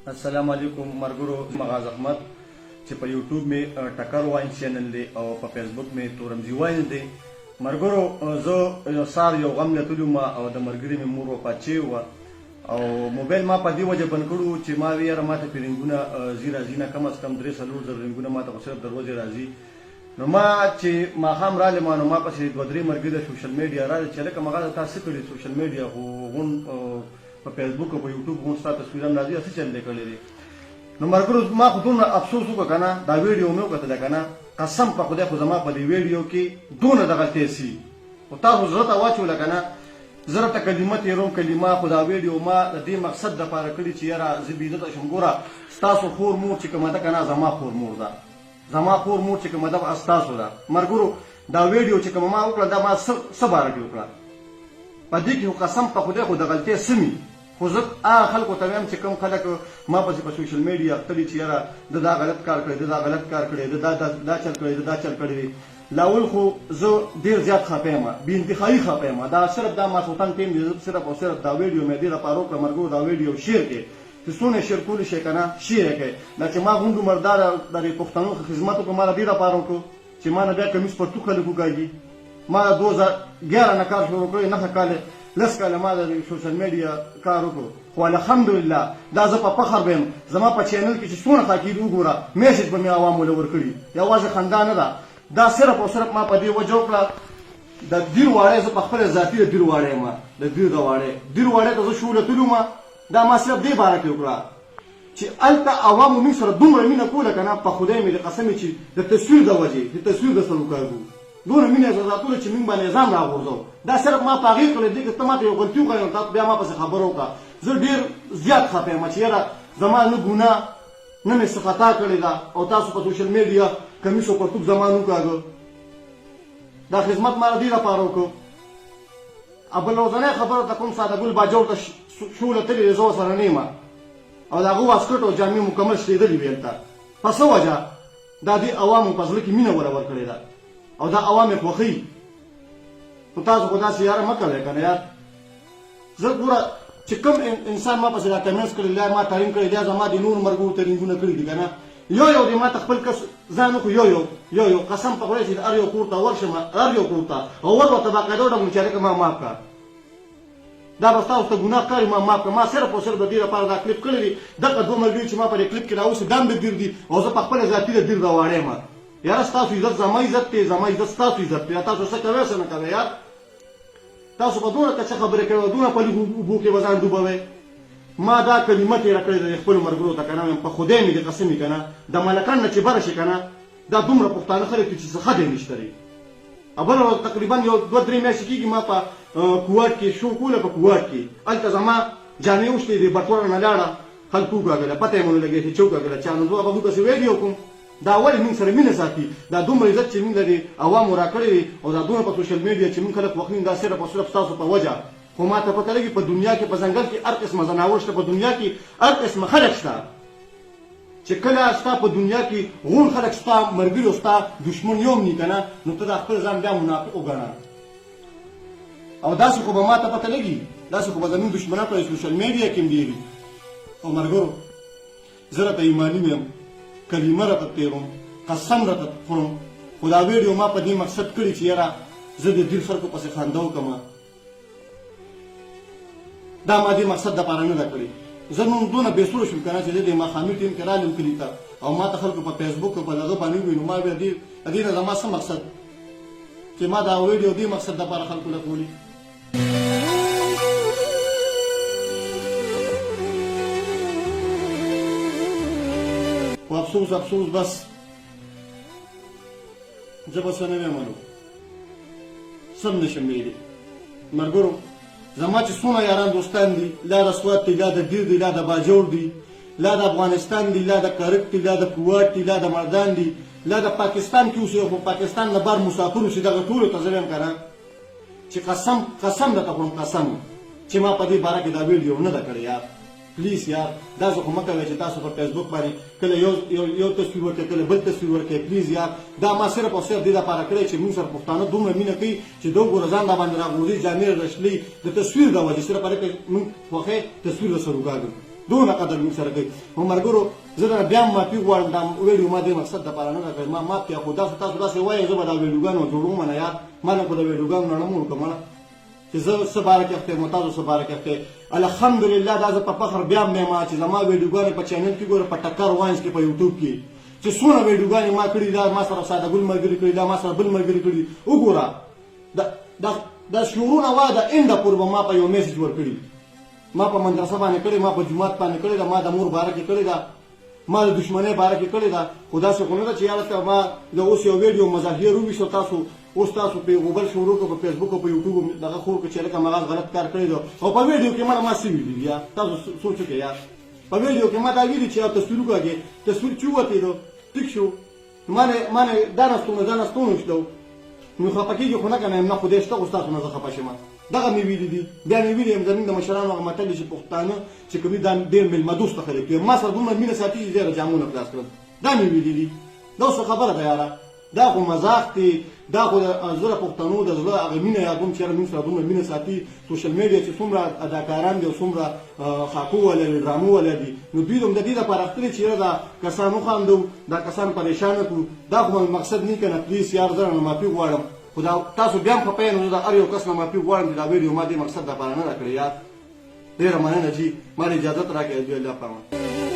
السلام علیکم مرګرو مغاز احمد چې په یوټیوب می ټکر واین چینل دی او په فیسبوک می تورمزی واین دی مرګرو زه سار یو غم لتلو ما او د مرګري می مور وپاتچی و او موبایل ما په دی وجه بند کړو چې ما ویره ماته پیرنګونه زیرا زینه کم از کم 3 سلور رنګونه ماته صرف دروازه راځي نو ما چې ما هم را لمانو ما پسې دوه درې مرګي د سوشل میډیا را چې لکه مغاز تاسو کړی سوشل میډیا خو غون په فیسبوک او په یوټیوب غون ستاسو تصویرونه راځي اسی چل لیکلې دي نو مرګرو ما خو دومره افسوس وکړ کنه دا ویډیو مې وکړه کنه قسم په خدای خو زما په دې ویډیو کې دونه د غلطۍ سي او تاسو زړه ته واچول کنه زره ته کلمه تیروم کلمه خدا ویډیو ما د دې مقصد د پاره کړی چې یاره زه بيدت شم ګوره تاسو خور مور چې کومه ده کنه زما خور مور ده زما خور مور چې کومه ده تاسو ده مرګرو دا ویډیو چې کومه ما وکړه دا ما سباره کې وکړه په دې کې قسم په خدای خو د غلطۍ سمي خو زه خلکو ته وایم چې کوم خلک ما پسې په سوشل میډیا خپلې چې یاره دا غلط کار کړی دا غلط کار کړی دا چل کړی دا چل کړی لاول خو زه ډېر زیات خفه یم بې انتهایي خفه یم دا صرف دا ماسوتن ټیم دی صرف او صرف دا ویډیو مې دې لپاره وکړه مرګو دا ویډیو شیر کړي چې څونه شیر کولی شي که نه شیر یې کړئ دا چې ما غونډو مرداره د پښتنو خدمت وکړو ما د دې لپاره وکړو چې ما نه بیا کمیس پرتو خلک وکاږي ما 2011 نه کار شروع کړی 9 کاله لس کاله ما د سوشل میډیا کار وکړو خو الحمدلله دا زه په فخر بیم زما په چینل کې چې څونه تاکید وګوره میسج به مې عوامو له ورکړي یوازې خندا نه ده دا صرف او صرف ما په دې وجه وکړه د دیر واړی زه په خپله ذاتي د دیر واړی یم د دیر د واړی دیر واړی ته زه شوله تلو ما دا ما صرف دې باره کې وکړه چې هلته عوامو موږ سره دومره مینه کوله که نه په خدای مې د قسم چې د تصویر د وجې د تصویر د سره وکاږو دونه مینه یې زاتوله چې موږ به نظام راغورځو دا صرف ما په هغې کړی دی که ته ماته یو غلطي وکړې نو بیا ما پسې خبره وکړه زه ډېر زیات خفه یم چې یاره زما نه ګناه نه مې څه خطا کړې ده او تاسو په سوشل میډیا کمیس او پرتوب زما نه وکاږه دا خدمت ما د دې لپاره وکړو او بل ورځنۍ خبره ته کوم ساده ګل باجوړ ته شوله تللې زه ورسره نه یم او د هغو واسکټ او جامې مکمل شلېدلې وې هلته په څه وجه دا دې عوامو په زړه کې مینه وله ورکړې ده او دا عوام یې خوښوي خو تاسو خو داسې یاره مه کوئ که نه یار زه ګوره چې کوم انسان ما پسې دا کمنټس کړي دی ما تعلیم کړی دی زما د نورو مرګو ترینګونه کړي دي که نه یو دی ما ته خپل کس ځان وکړو یو قسم په خدای چې هر یو کور ته ورشم هر یو کور ته او ور ورته باقاعده وډم چې هلکه ما معاف کړه دا به ستاسو ته ګناه کار ما معاف کړه ما صرف او صرف د دې لپاره دا کلیپ کړی دی دغه دوه ملګري چې ما په دې کلیپ کې راوستي دا هم د دیر دي او زه په خپله ذاتي د دیر د واړی یم یاره ستاسو عزت زما عزت دی زما عزت ستاسو عزت دی تاسو څه کوئ څه نه کوئ یار تاسو په دونه کچه خبرې کوئ دونه په لږو اوبو کې به ځان ډوبوئ ما دا کلمه تېره کړې ده د خپلو ملګرو ته که نه په خدای مې د قسم که نه د ملکان نه چې بره شي که نه دا دومره پښتانه خلک دي چې څه ښه دی نشته دی او بله ورځ تقریبا یو 2-3 میاشتې کېږي ما په کوواټ کې شو کوله په کوواټ کې هلته زما جامې وشتې دي بټوړه نه لاړه خلکو وکاږله پته یې مو نه لګېږي چې وکاږله چا نو زه به هغوی پسې ویډیو کوم دا ولې موږ سره مینه ساتي دا دومره عزت چې موږ لري عوامو راکړی دی او دا دومره په سوشل میډیا چې موږ خلک وخلین دا صرف او صرف ستاسو په وجه خو ما ته پته لګي په دنیا کې په ځنګل کې هر قسمه ځناور شته په دنیا کې هر قسمه خلک شته چې کله ستا په دنیا کې غون خلک ستا ملګري او ستا دشمن یو هم ني که نه نو ته دا خپل ځان بیا منافق وګڼه او داسې خو به ما ته پته لګي داسې خو به زموږ دشمنان په سوشل میډیا کې هم ډېر او مرګرو زه راته ایماني یم کلمه راته تېروم قسم راته خورم خو دا ویډیو ما په دې مقصد کړي چې یاره زه د دې خلکو پسې خنده وکړم دا ما دې مقصد دپاره نه ده کړې زه نن دونه بېسوره شوم که نه چې زه د ماښامي ټیم کې رالم کلي ته او ما ته خلکو په فیسبوک او په دغه باندې ووایي نو ما بیا د دې نه زما څه مقصد چې ما دا ویډیو دې مقصد دپاره خلکو له کولي خو افسوس بس زه به څه نه ویم نو څه هم نشم ویلی ملګرو زما چې څونه یاران دوستان دي لا د سوات دي لا د دیر دي لا د باجوړ دي لا د افغانستان دي لا د کرک دي لا د کوواټ دي لا د مردان دي لا د پاکستان کې اوسي خو پاکستان نه بار مسافر اوسي دغه ټولو ته زه وایم که نه چې قسم درته خورم قسم چې ما په دې باره کې دا ویډیو نه ده کړې یار پلیز یار دا څه خو مه کوئ چې تاسو په فیسبوک باندې کله یو تصویر ورکړئ کله بل تصویر ورکړئ پلیز یار دا ما صرف او صرف دې لپاره کړی چې موږ سره پښتانه دومره مینه کوي چې دا وګوره ځان راباندې راغورځي جامې راشلي د تصویر د وجې صرف هلکه موږ خوښۍ تصویر درسره وکاږو دونه قدر موږ سره کوي نو ملګرو زه درنه بیا هم معافي غواړم دا ویډیو ما دې مقصد دپاره نه ده کړې ما معاف کړه خو تاسو داسې وایئ زه به دا ویډیوګانو جوړوم نه یار ما نه خو د ویډیوګانو نه نه وکړم چې زه څه باره کې اخته یم تاسو څه باره کې اخته الحمدلله دا زه په فخر بیا هم یم چې زما ویډیوګانې په چینل کې ګوره په ټکر واینس کې په یوټیوب کې چې څونه ویډیوګانې ما کړي دا ما سره ساده ګل ملګري کړي دا ما سره بل ملګري کړي وګوره دا شعورونه وا د انده پورې به ما په یو میسج ورکړي ما په مدرسه باندې کړی ما په جومات باندې کړی دا ما د مور باره کې کړی دا ما د دشمنۍ باره کې کړی دا خو داسې خو نه ده چې یاره ما د اوس یو ویډیو مظاهر وویستو تاسو اوس تاسو په غوبل شروع کړو په فیسبوک او په یوټیوب دغه خور کې چې لکه مغاز غلط کار کړی دو او په ویډیو کې ما څه ویلي یا تاسو سوچ وکړئ یا په ویډیو کې ما دا ویلي چې تصویر وکړئ تصویر چې وته دو ټیک شو مانه دا نستونه شو نو خپه کېږي خو نه کنه نه خو دې شته خو تاسو نه زه خپه شم دغه مې ویلي دي بیا مې ویلي یم زموږ د مشرانو هغه متل چې پښتانه چې کوي دا ډېر میلمه دوسته خلک دي ما سره دومره مینه ساتي چې زه جامونه خلاص کړم دا مې ویلي دي دا اوس خبره ده یاره دا خو مزاح دی دا خو د زړه پښتنو د زړه هغه مینه یادوم چې موږ سره دومره مینه ساتي سوشل میډیا چې څومره اداکاران دي او څومره خاکو ولري ډرامو ولري نو دوی هم د دې لپاره اختلي چې دا کسان وخاندو دا کسان پریشانه کړو دا خو مقصد نه کنه پلیز یار زه نه معافي غواړم خو دا تاسو بیا هم خفه یې نو دا هر یو کس نه معافي غواړم چې دا ویډیو ما دې مقصد دپاره نه راکړې یار ډېره مننه چې ما اجازت راکړې الله پامان